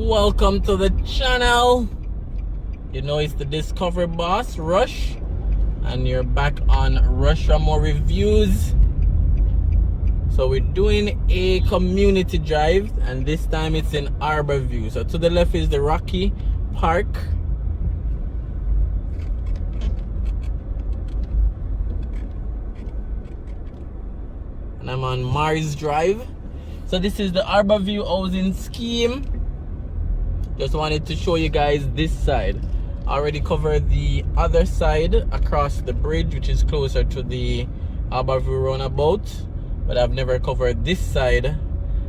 Welcome to the channel. You know it's the Discover Boss Rush, and you're back on Raymore Reviews. So we're doing a community drive, and this time it's in Arbor View. So to the left is the Rocky Park, and I'm on Mars Drive. So this is the Arbor View housing scheme. Just wanted to show you guys this side. I already covered the other side across the bridge, which is closer to the Arbor View roundabout, but I've never covered this side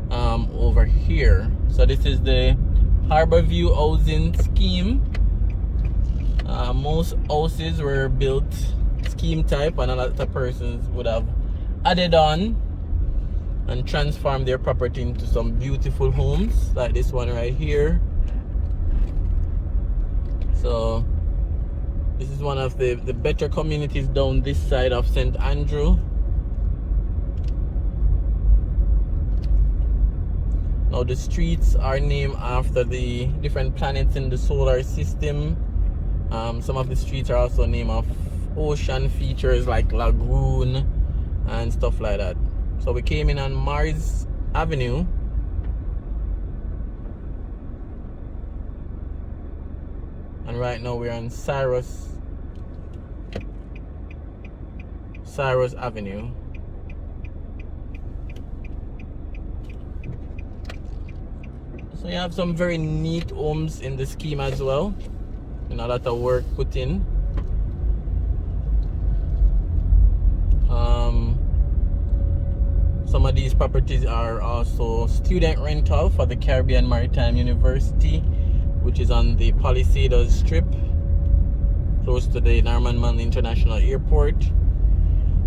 over here. So this is the Harbour View housing scheme. Most houses were built scheme type, and a lot of persons would have added on and transformed their property into some beautiful homes like this one right here. So this is one of the better communities down this side of St. Andrew. Now the streets are named after the different planets in the solar system. Some of the streets are also named of ocean features like lagoon and stuff like that. So we came in on Mars Avenue. And right now we're on Cyrus Avenue. So you have some very neat homes in the scheme as well. You know, a lot of work put in. Some of these properties are also student rental for the Caribbean Maritime University, which is on the Palisades Strip, close to the Norman Manley International Airport.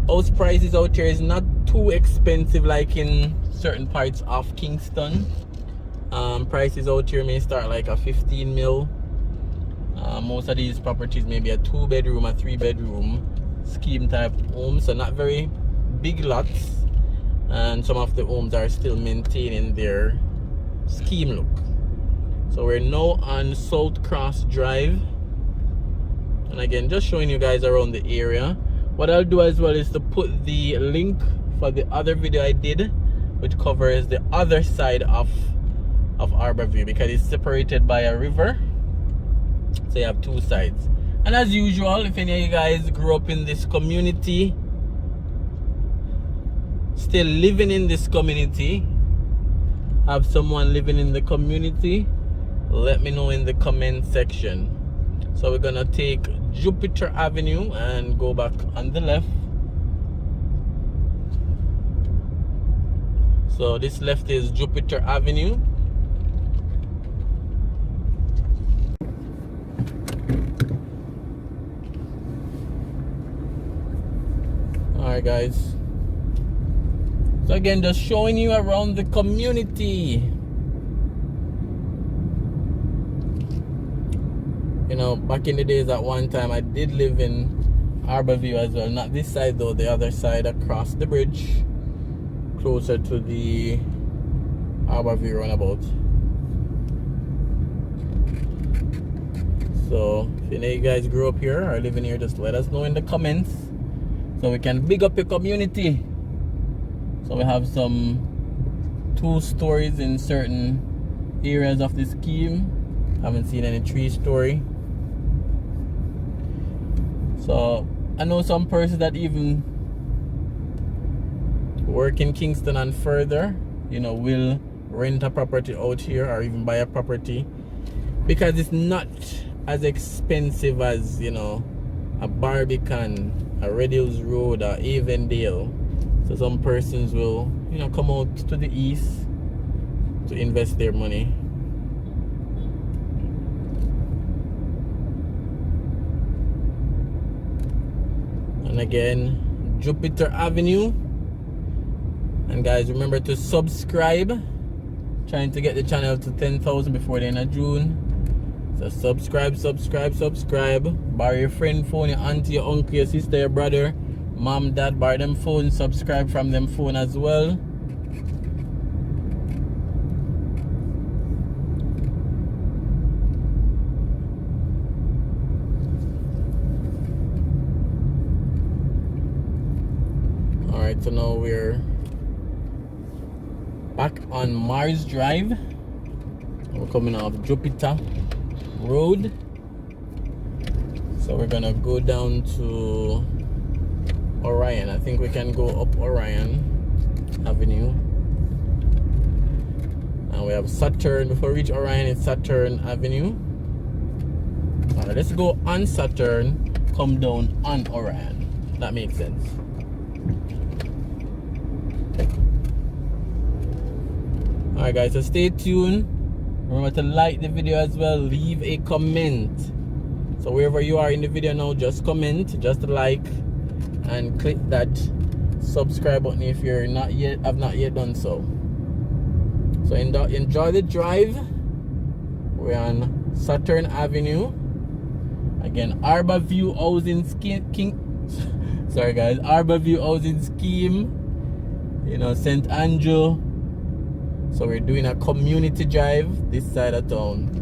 House prices out here is not too expensive like in certain parts of Kingston. Prices out here may start like a 15 mil. Most of these properties may be a 2-bedroom, a 3-bedroom scheme type home, so not very big lots. And some of the homes are still maintaining their scheme look. So we're now on South Cross Drive, and again just showing you guys around the area. What I'll do as well is to put the link for the other video I did, which covers the other side of Arbor View, because it's separated by a river, so you have two sides. And as usual, if any of you guys grew up in this community, still living in this community, have someone living in the community, let me know in the comment section. So we're gonna take Jupiter Avenue and go back on the left. So this left is Jupiter Avenue. Alright guys, so again just showing you around the community. You know, back in the days at one time I did live in Arbor View as well. Not this side though, the other side across the bridge, closer to the Arbor View roundabout. So if any of you guys grew up here or living here, just let us know in the comments so we can big up your community. So we have some 2 stories in certain areas of the scheme. Haven't seen any 3-story. So I know some persons that even work in Kingston and further, you know, will rent a property out here or even buy a property, because it's not as expensive as, you know, a Barbican, a Red Hills Road, or Avondale. So some persons will, you know, come out to the east to invest their money. And again, Jupiter Avenue. And guys, remember to subscribe. Trying to get the channel to 10,000 before the end of June. So subscribe. Borrow your friend phone, your auntie, your uncle, your sister, your brother, mom, dad, borrow them phone. Subscribe from them phone as well. Alright, so now we're back on Mars Drive. We're coming off Jupiter Road. So we're gonna go down to Orion. I think we can go up Orion Avenue. And we have Saturn. Before we reach Orion, it's Saturn Avenue. Alright, let's go on Saturn, come down on Orion. That makes sense. Alright guys, so stay tuned. Remember to like the video as well, leave a comment. So wherever you are in the video now, just comment, just like, and click that subscribe button if you're not yet done so. So enjoy the drive. We're on Saturn Avenue. Again, Arbor View Housing Scheme. Sorry guys, Arbor View Housing Scheme. You know, St. Andrew. So we're doing a community drive this side of town.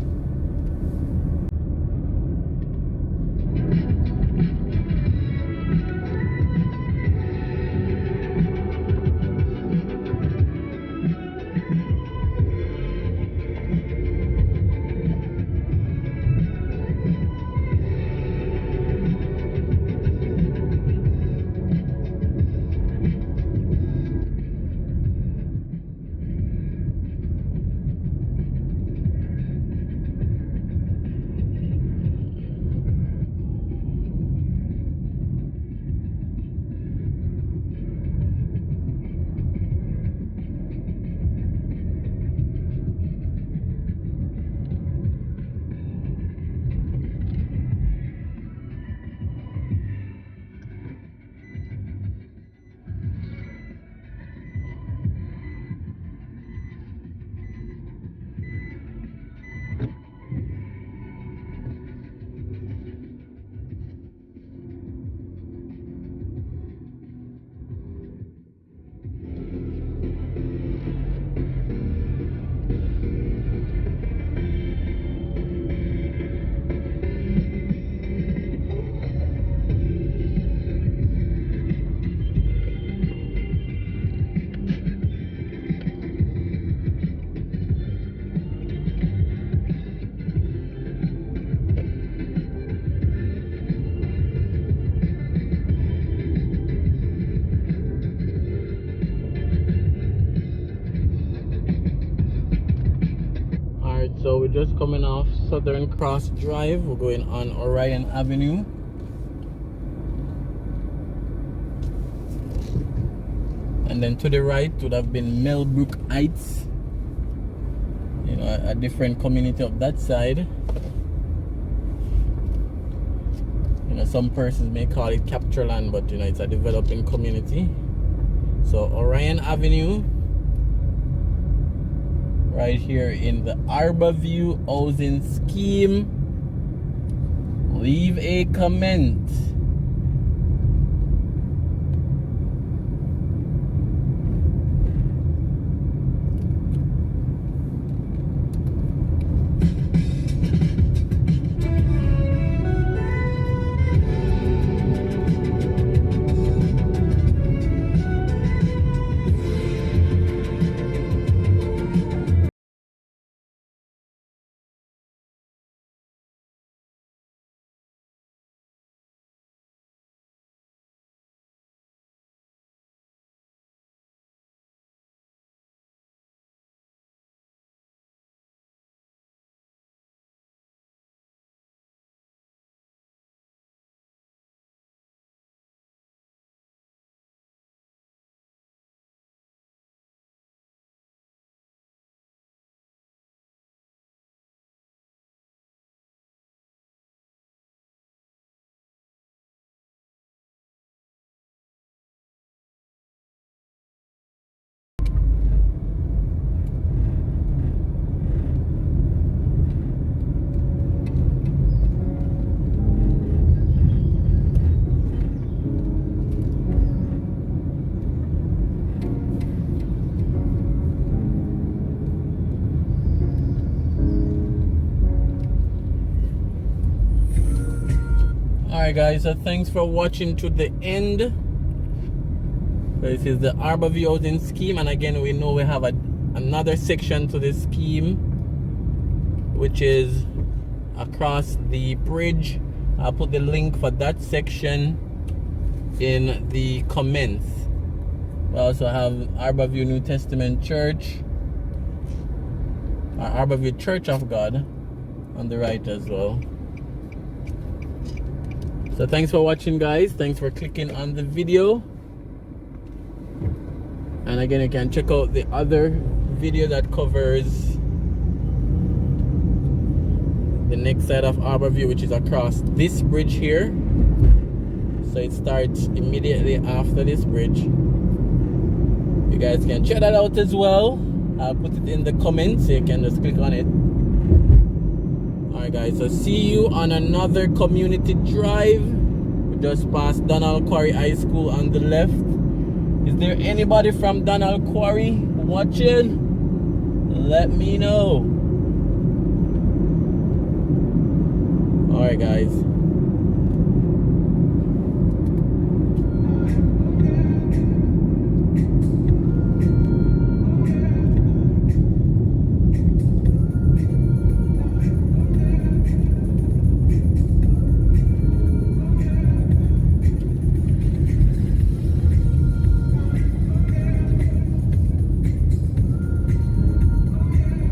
So we're just coming off Southern Cross Drive. We're going on Orion Avenue. And then to the right would have been Melbrook Heights. You know, a different community of that side. You know, some persons may call it capture land, but you know, it's a developing community. So Orion Avenue. Right here in the Arbor View Housing Scheme. Leave a comment. Alright guys, so thanks for watching to the end. This is the Arbor View housing scheme, and again we know we have another section to this scheme, which is across the bridge. I'll put the link for that section in the comments. We also have Arbor View New Testament Church, or Arbor View Church of God on the right as well. So thanks for watching guys, thanks for clicking on the video, and again you can check out the other video that covers the next side of Arbor View, which is across this bridge here. So it starts immediately after this bridge. You guys can check that out as well. I'll put it in the comments so you can just click on it. Alright guys, so see you on another community drive. We just passed Donald Quarry High School on the left. Is there anybody from Donald Quarry watching? Let me know. Alright guys.